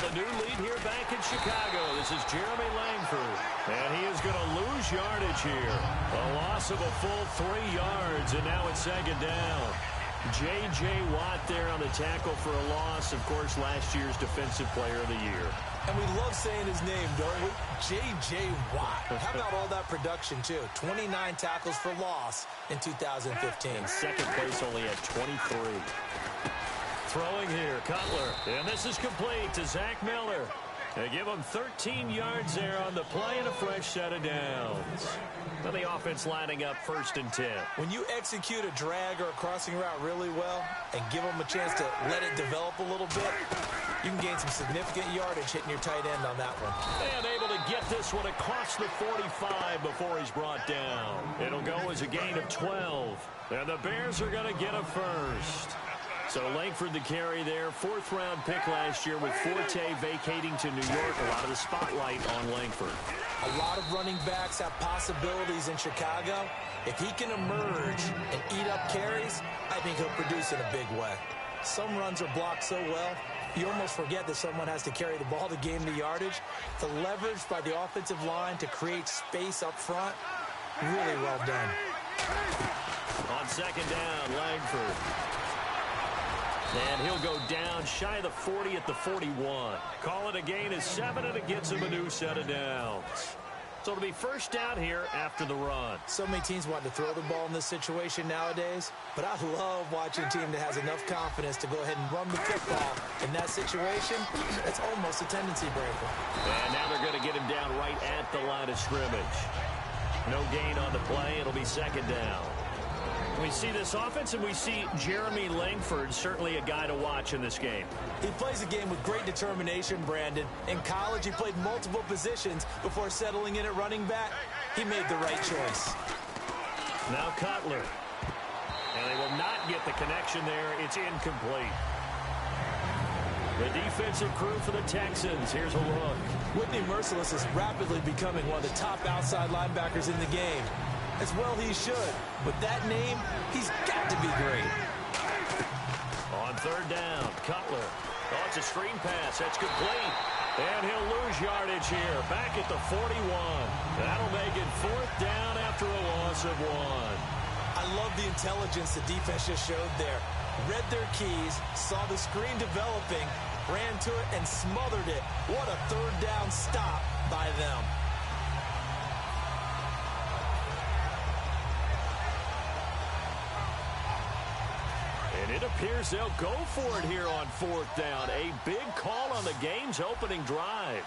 a new lead here back in Chicago. This is Jeremy Langford. And he is going to lose yardage here. A loss of a full 3 yards, and now it's second down. J.J. Watt there on the tackle for a loss. Of course, last year's Defensive Player of the Year. And we love saying his name, don't we? J.J. Watt. How about all that production, too? 29 tackles for loss in 2015. And second place only at 23. Throwing here, Cutler. And this is complete to Zach Miller. They give him 13 yards there on the play and a fresh set of downs. Well, the offense lining up 1st and 10. When you execute a drag or a crossing route really well and give them a chance to let it develop a little bit, you can gain some significant yardage hitting your tight end on that one. And able to get this one across the 45 before he's brought down. It'll go as a gain of 12. And the Bears are going to get a first. So Langford the carry there, 4th-round pick last year with Forte vacating to New York. A lot of the spotlight on Langford. A lot of running backs have possibilities in Chicago. If he can emerge and eat up carries, I think he'll produce in a big way. Some runs are blocked so well, you almost forget that someone has to carry the ball to gain the yardage. The leverage by the offensive line to create space up front, really well done. On second down, Langford. And he'll go down shy of the 40 at the 41. Call it a gain of 7, and it gets him a new set of downs. So it'll be first down here after the run. So many teams want to throw the ball in this situation nowadays, but I love watching a team that has enough confidence to go ahead and run the football. In that situation, it's almost a tendency breaker. And now they're going to get him down right at the line of scrimmage. No gain on the play. It'll be second down. We see this offense, and we see Jeremy Langford, certainly a guy to watch in this game. He plays a game with great determination, Brandon. In college, he played multiple positions before settling in at running back. He made the right choice. Now Cutler. And they will not get the connection there. It's incomplete. The defensive crew for the Texans. Here's a look. Whitney Merciless is rapidly becoming one of the top outside linebackers in the game. As well he should. With that name, he's got to be great. On third down, Cutler. Oh, it's a screen pass. That's complete. And he'll lose yardage here. Back at the 41. That'll make it 4th down after a loss of 1. I love the intelligence the defense just showed there. Read their keys, saw the screen developing, ran to it, and smothered it. What a third down stop by them. And it appears they'll go for it here on 4th down. A big call on the game's opening drive.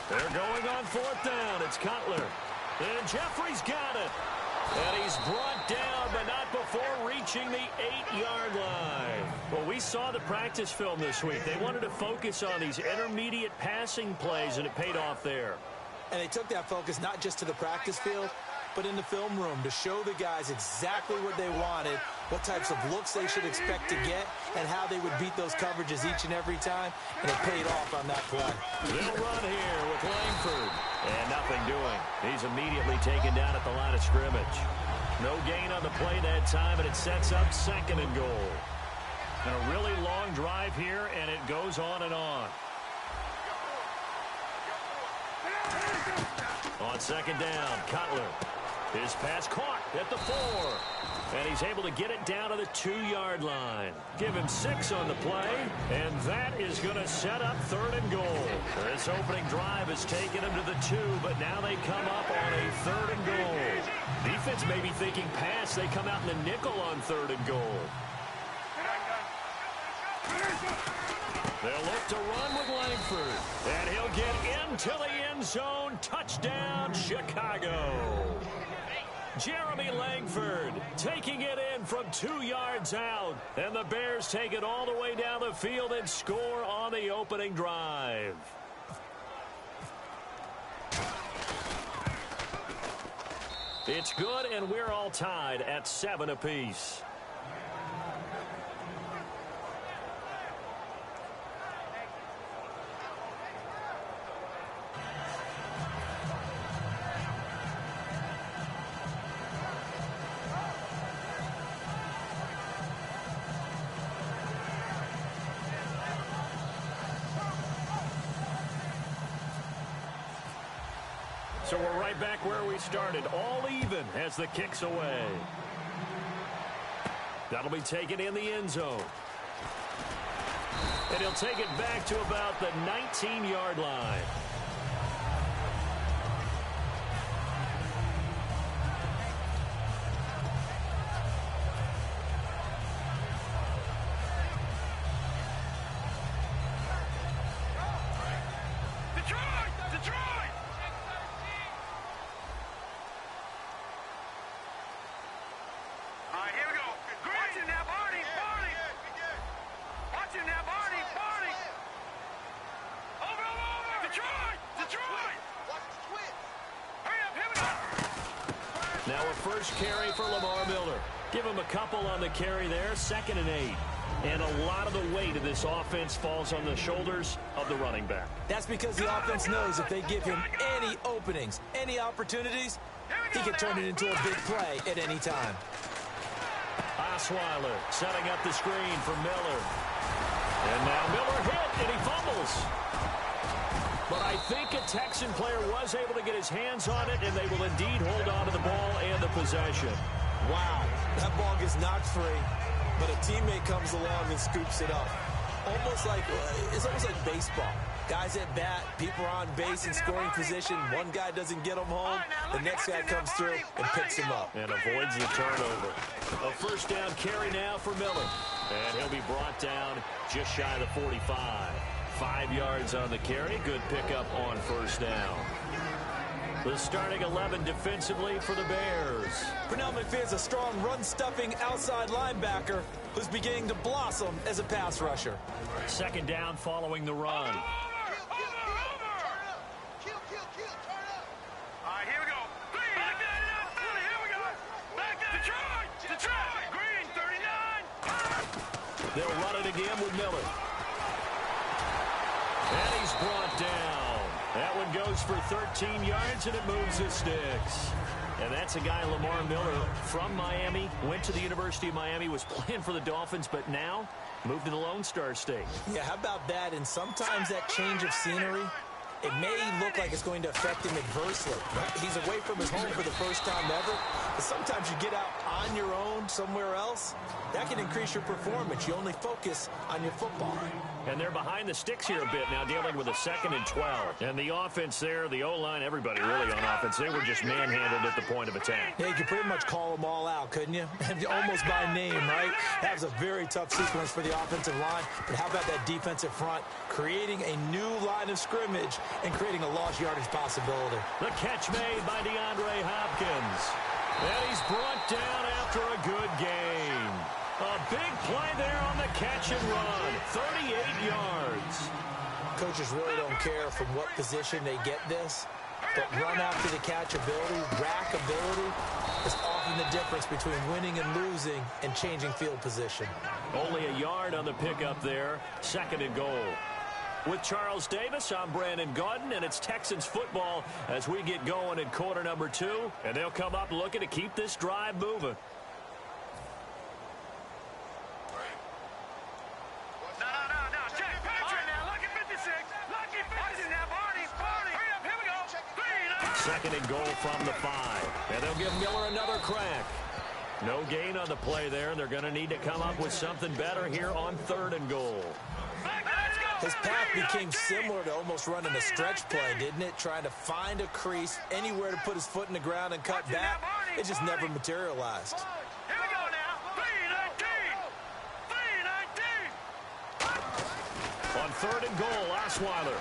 They're going on 4th down. It's Cutler. And Jeffrey's got it. And he's brought down, but not before reaching the 8-yard line. Well, we saw the practice film this week. They wanted to focus on these intermediate passing plays, and it paid off there. And they took that focus not just to the practice field, but in the film room to show the guys exactly what they wanted, what types of looks they should expect to get, and how they would beat those coverages each and every time, and it paid off on that play. They'll run here with Langford, and nothing doing. He's immediately taken down at the line of scrimmage. No gain on the play that time, and it sets up 2nd and goal. And a really long drive here, and it goes on and on. On second down, Cutler. His pass caught at the 4. And he's able to get it down to the 2-yard line. Give him 6 on the play, and that is going to set up 3rd and goal. This opening drive has taken him to the 2, but now they come up on a 3rd and goal. Defense may be thinking pass. They come out in the nickel on 3rd and goal. They'll look to run with Langford, and he'll get into the end zone. Touchdown, Chicago. Jeremy Langford taking it in from 2 yards out, and the Bears take it all the way down the field and score on the opening drive. It's good, and we're all tied at 7 apiece. So we're right back where we started, all even as the kick's away. That'll be taken in the end zone. And he'll take it back to about the 19-yard line. Now a first carry for Lamar Miller. Give him a couple on the carry there, 2nd and 8. And a lot of the weight of this offense falls on the shoulders of the running back. That's because the offense knows if they give him any openings, any opportunities, he can turn it into a big play at any time. Osweiler setting up the screen for Miller. And now Miller hit, and he fumbles. But I think a Texan player was able to get his hands on it, and they will indeed hold on to the ball and the possession. Wow, that ball gets knocked free, but a teammate comes along and scoops it up. It's almost like baseball. Guys at bat, people are on base in scoring position. One guy doesn't get him home, the next guy comes through and picks him up. And avoids the turnover. A first down carry now for Miller. And he'll be brought down just shy of the 45. 5 yards on the carry. Good pickup on first down. The starting 11 defensively for the Bears. Pernell McPherson's a strong run-stuffing outside linebacker who's beginning to blossom as a pass rusher. 2nd down following the run. They'll run it again with Miller. And he's brought down. That one goes for 13 yards, and it moves the sticks. And that's a guy, Lamar Miller, from Miami, went to the University of Miami, was playing for the Dolphins, but now moved to the Lone Star State. Yeah, how about that? And sometimes that change of scenery, it may look like it's going to affect him adversely. He's away from his home for the first time ever. But sometimes you get out on your own somewhere else, that can increase your performance. You only focus on your football. And they're behind the sticks here a bit now, dealing with a 2nd and 12. And the offense there, the O-line, everybody really on offense, they were just manhandled at the point of attack. Yeah, you could pretty much call them all out, couldn't you? Almost by name, right? That was a very tough sequence for the offensive line. But how about that defensive front creating a new line of scrimmage and creating a lost yardage possibility? The catch made by DeAndre Hopkins. And he's brought down after a good game. A big play there on the catch and run. 38 yards. Coaches really don't care from what position they get this. But run after the catch ability, rack ability, is often the difference between winning and losing and changing field position. Only a yard on the pickup there. 2nd and goal. With Charles Davis, I'm Brandon Gaudin, and it's Texans football as we get going in quarter number 2. And they'll come up looking to keep this drive moving. Second and goal from the 5. And they'll give Miller another crack. No gain on the play there. They're going to need to come up with something better here on 3rd and goal. His path became similar to almost running a stretch play, didn't it? Trying to find a crease, anywhere to put his foot in the ground and cut back. It just never materialized. Here we go now. 3-19. On 3rd and goal, Osweiler.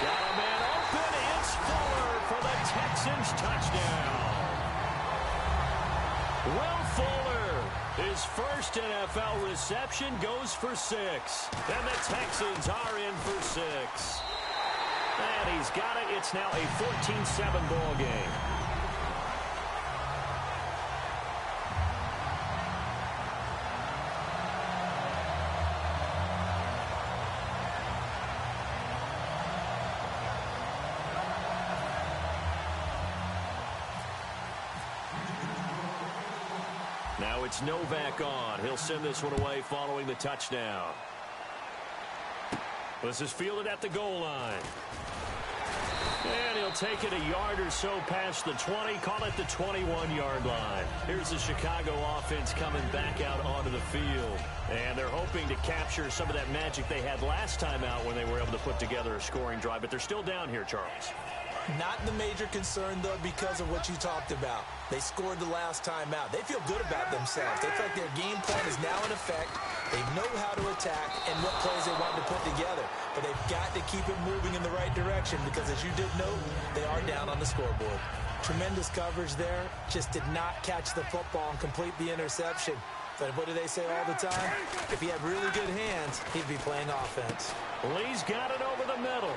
Got a man open. It's Fuller for the Texans touchdown. Will Fuller, his first NFL reception, goes for 6. And the Texans are in for 6. And he's got it. It's now a 14-7 ball game. Now it's Novak on. He'll send this one away following the touchdown. This is fielded at the goal line. And he'll take it a yard or so past the 20, call it the 21-yard line. Here's the Chicago offense coming back out onto the field. And they're hoping to capture some of that magic they had last time out when they were able to put together a scoring drive. But they're still down here, Charles. Not the major concern, though, because of what you talked about. They scored the last time out. They feel good about themselves. They feel like their game plan is now in effect. They know how to attack and what plays they want to put together. But they've got to keep it moving in the right direction because, as you did note, they are down on the scoreboard. Tremendous coverage there. Just did not catch the football and complete the interception. But what do they say all the time? If he had really good hands, he'd be playing offense. Lee's got it over the middle.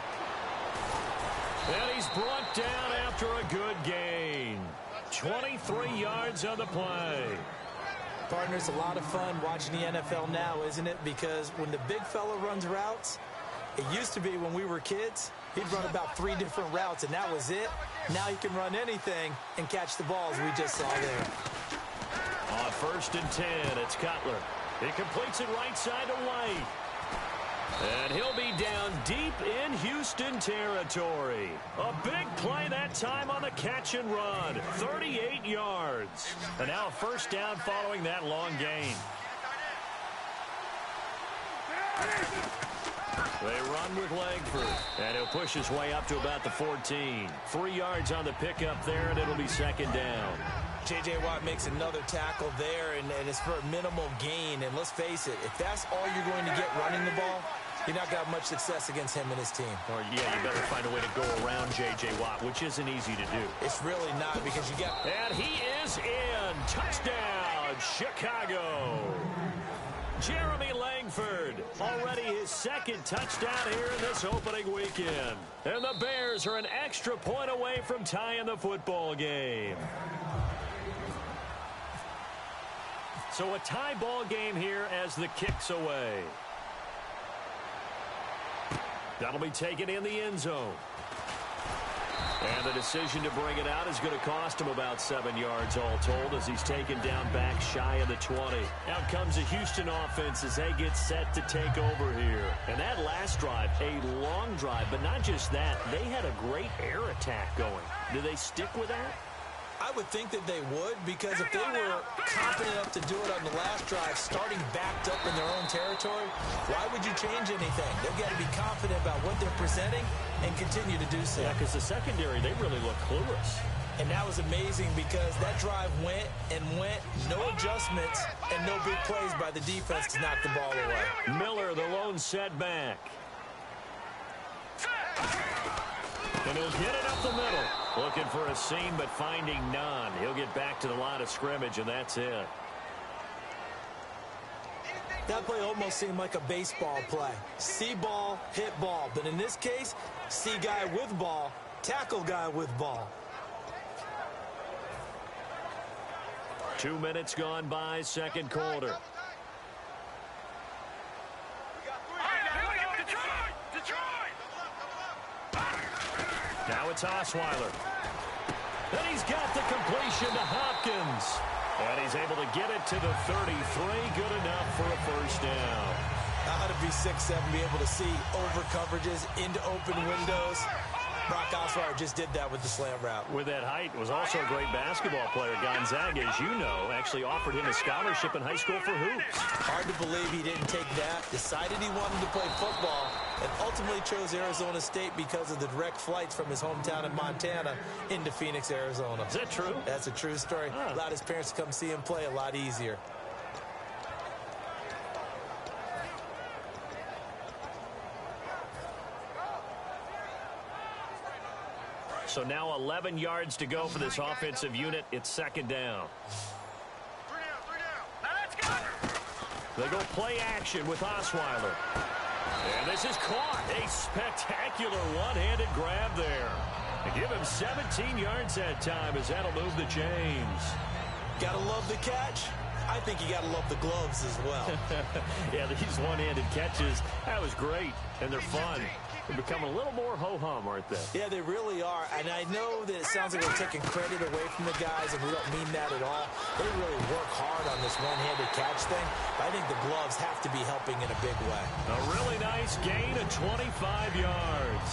And he's brought down after a good gain. 23 yards on the play. Partner, it's a lot of fun watching the NFL now, isn't it? Because when the big fella runs routes, it used to be when we were kids, he'd run about 3 different routes, and that was it. Now he can run anything and catch the balls we just saw there. On 1st and 10, it's Cutler. He completes it right side to White. And he'll be down deep in Houston territory. A big play that time on the catch and run. 38 yards. And now a first down following that long gain. They run with Langford. And he'll push his way up to about the 14. 3 yards on the pickup there, and it'll be 2nd down. J.J. Watt makes another tackle there, and it's for a minimal gain. And let's face it, if that's all you're going to get running the ball, you're not going to have much success against him and his team. Or, yeah, you better find a way to go around J.J. Watt, which isn't easy to do. It's really not because you got... And he is in. Touchdown, Chicago. Jeremy Langford, already his 2nd touchdown here in this opening weekend. And the Bears are an extra point away from tying the football game. So a tie ball game here as the kick's away. That'll be taken in the end zone. And the decision to bring it out is going to cost him about 7 yards all told as he's taken down back shy of the 20. Out comes the Houston offense as they get set to take over here. And that last drive, a long drive, but not just that, they had a great air attack going. Do they stick with that? I would think that they would, because if they were confident enough to do it on the last drive, starting backed up in their own territory, why would you change anything? They've got to be confident about what they're presenting and continue to do so. Yeah, because the secondary, they really look clueless. And that was amazing because that drive went and went, no adjustments, and no big plays by the defense to knock the ball away. Miller, the lone setback. And he'll get it up the middle. Looking for a seam, but finding none. He'll get back to the line of scrimmage, and that's it. That play almost seemed like a baseball play. See ball, hit ball. But in this case, see guy with ball, tackle guy with ball. 2 minutes gone by, 2nd quarter. Now it's Osweiler. Then he's got the completion to Hopkins. And he's able to get it to the 33. Good enough for a first down. How to be 6'7", be able to see over coverages into open windows. Brock Osweiler just did that with the slam route. With that height, was also a great basketball player. Gonzaga, as you know, actually offered him a scholarship in high school for hoops. Hard to believe he didn't take that. Decided he wanted to play football and ultimately chose Arizona State because of the direct flights from his hometown in Montana into Phoenix, Arizona. Is that true? That's a true story. Allowed his parents to come see him play a lot easier. So now 11 yards to go for this offensive unit. It's 2nd down. 3 down. Now let's go. They go play action with Osweiler. And this is caught. A spectacular one-handed grab there. They give him 17 yards that time as that'll move the chains. Gotta love the catch. I think you gotta love the gloves as well. Yeah, these one-handed catches, that was great. And they're fun. They're becoming a little more ho-hum, aren't they? Yeah, they really are. And I know that it sounds like we're taking credit away from the guys, and we don't mean that at all. They really work hard on this one-handed catch thing. But I think the gloves have to be helping in a big way. A really nice gain of 25 yards.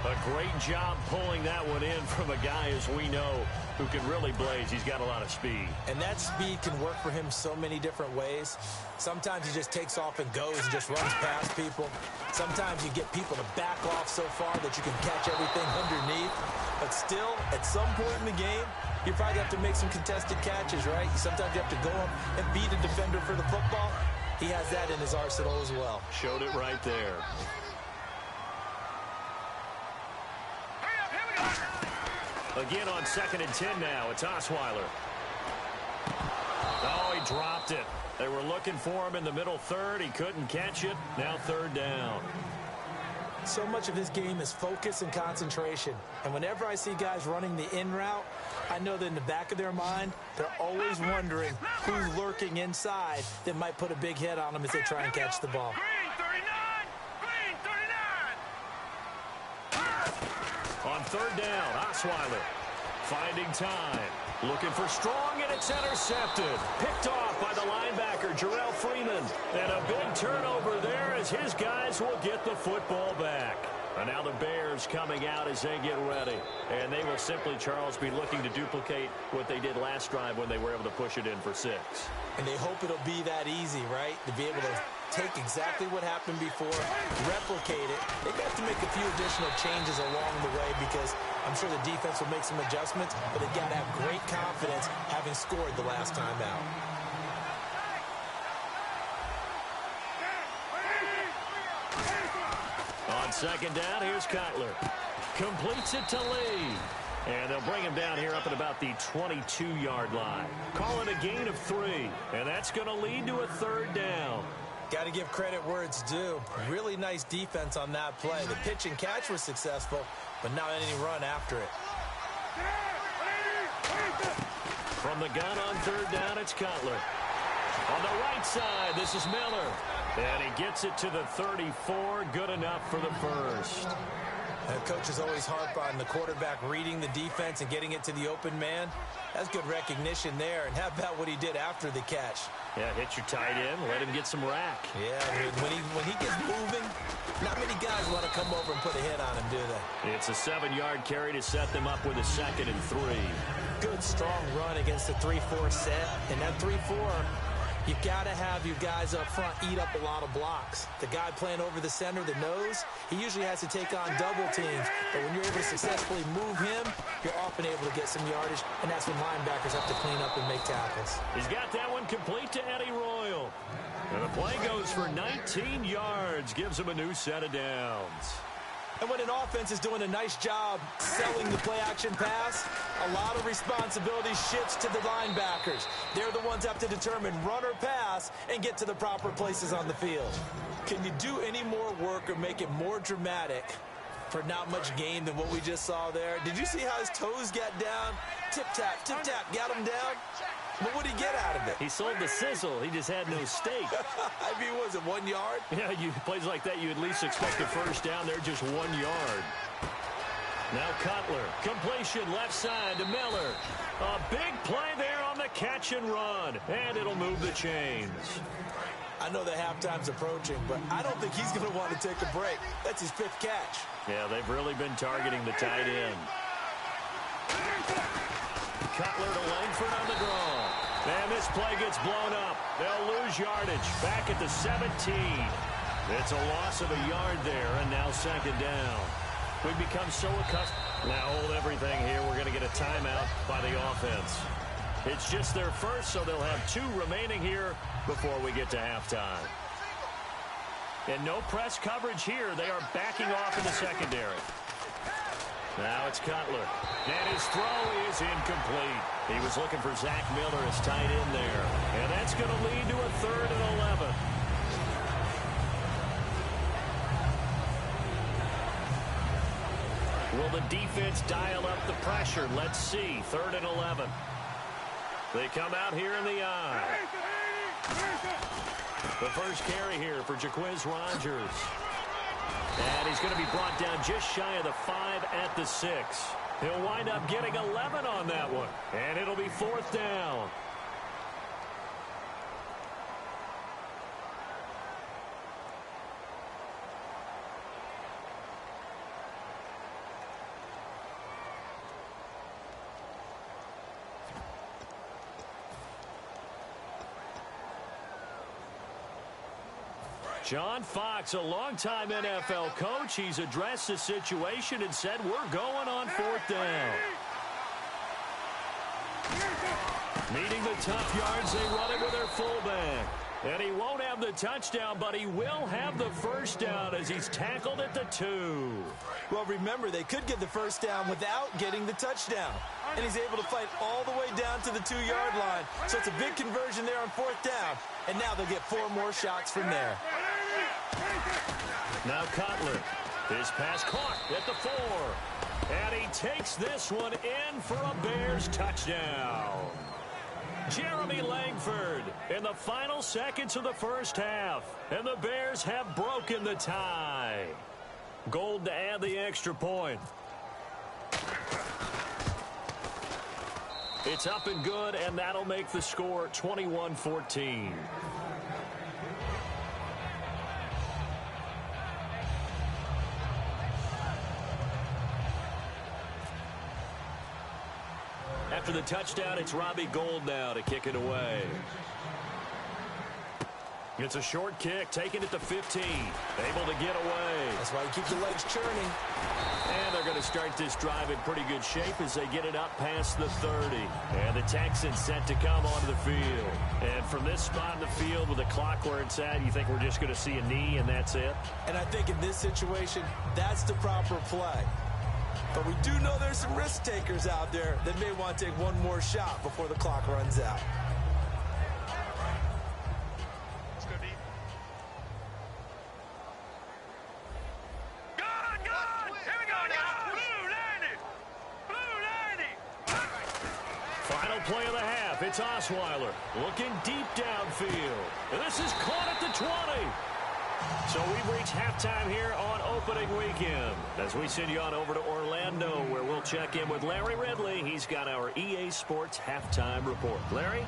A great job pulling that one in from a guy, as we know, who can really blaze. He's got a lot of speed. And that speed can work for him so many different ways. Sometimes he just takes off and goes and just runs past people. Sometimes you get people to back off so far that you can catch everything underneath. But still, at some point in the game, you probably have to make some contested catches, right? Sometimes you have to go up and beat a defender for the football. He has that in his arsenal as well. Showed it right there. Again on 2nd and 10 now. It's Osweiler. Oh, he dropped it. They were looking for him in the middle third. He couldn't catch it. Now 3rd down. So much of this game is focus and concentration. And whenever I see guys running the in route, I know that in the back of their mind, they're always wondering who's lurking inside that might put a big hit on them as they try and catch the ball. Green 39! Green 39! On 3rd down, Osweiler finding time. Looking for Strong, and it's intercepted. Picked off by the linebacker, Jarrell Freeman. And a big turnover there as his guys will get the football back. And now the Bears coming out as they get ready. And they will simply, Charles, be looking to duplicate what they did last drive when they were able to push it in for 6. And they hope it'll be that easy, right? To be able to take exactly what happened before, replicate it. They got to make a few additional changes along the way because I'm sure the defense will make some adjustments, but they got to have great confidence having scored the last time out. On 2nd down, here's Cutler. Completes it to Lee. And they'll bring him down here up at about the 22-yard line. Call it a gain of 3. And that's going to lead to a 3rd down. Got to give credit where it's due. Really nice defense on that play. The pitch and catch was successful, but not any run after it. From the gun on 3rd down, it's Cutler. On the right side, this is Miller. And he gets it to the 34. Good enough for the first. Coaches always harp on the quarterback reading the defense and getting it to the open man. That's good recognition there. And how about what he did after the catch? Yeah, hit your tight end, let him get some rack. Yeah, when he gets moving, not many guys want to come over and put a hit on him, do they? It's a 7-yard carry to set them up with a 2nd and 3. Good, strong run against the 3-4 set. And that 3-4, you got to have your guys up front eat up a lot of blocks. The guy playing over the center, the nose, he usually has to take on double teams. But when you're able to successfully move him, you're often able to get some yardage, and that's when linebackers have to clean up and make tackles. He's got that one complete to Eddie Royal. And the play goes for 19 yards, gives him a new set of downs. And when an offense is doing a nice job selling the play-action pass, a lot of responsibility shifts to the linebackers. They're the ones that have to determine run or pass and get to the proper places on the field. Can you do any more work or make it more dramatic for not much gain than what we just saw there? Did you see how his toes got down? Tip-tap, tip-tap, got him down. But what did he get out of it? He sold the sizzle. He just had no steak. I mean, was it 1 yard? Yeah, plays like that, you at least expect a first down there, just 1 yard. Now Cutler, completion left side to Miller. A big play there on the catch and run, and it'll move the chains. I know the halftime's approaching, but I don't think he's going to want to take a break. That's his 5th catch. Yeah, they've really been targeting the tight end. Cutler to Langford on the draw. And this play gets blown up. They'll lose yardage. Back at the 17. It's a loss of a yard there, and now 2nd down. We've become so accustomed. Now hold everything here. We're going to get a timeout by the offense. It's just their first, so they'll have 2 remaining here before we get to halftime. And no press coverage here. They are backing off in the secondary. Now it's Cutler. And his throw is incomplete. He was looking for Zach Miller as tight end there. And that's going to lead to a 3rd and 11. Will the defense dial up the pressure? Let's see. 3rd and 11. They come out here in the eye. The first carry here for Jaquiz Rogers. And he's going to be brought down just shy of the 5 at the 6. He'll wind up getting 11 on that one. And it'll be 4th down. John Fox, a longtime NFL coach. He's addressed the situation and said, we're going on 4th down. Needing the tough yards, they run it with their fullback. And he won't have the touchdown, but he will have the first down as he's tackled at the 2. Well, remember, they could get the first down without getting the touchdown. And he's able to fight all the way down to the 2-yard line. So it's a big conversion there on 4th down. And now they'll get 4 more shots from there. Now Cutler. His pass caught at the 4. And he takes this one in for a Bears touchdown. Jeremy Langford in the final seconds of the first half. And the Bears have broken the tie. Gold to add the extra point. It's up and good, and that'll make the score 21-14. After the touchdown, it's Robbie Gould now to kick it away. It's a short kick, taken at the 15. Able to get away. That's why you keep the legs churning. And they're going to start this drive in pretty good shape as they get it up past the 30. And the Texans set to come onto the field. And from this spot in the field with the clock where it's at, you think we're just going to see a knee and that's it? And I think in this situation, that's the proper play. But we do know there's some risk takers out there that may want to take one more shot before the clock runs out. Play of the half. It's Osweiler looking deep downfield. And this is caught at the 20. So we've reached halftime here on opening weekend as we send you on over to Orlando where we'll check in with Larry Ridley. He's got our EA Sports halftime report. Larry?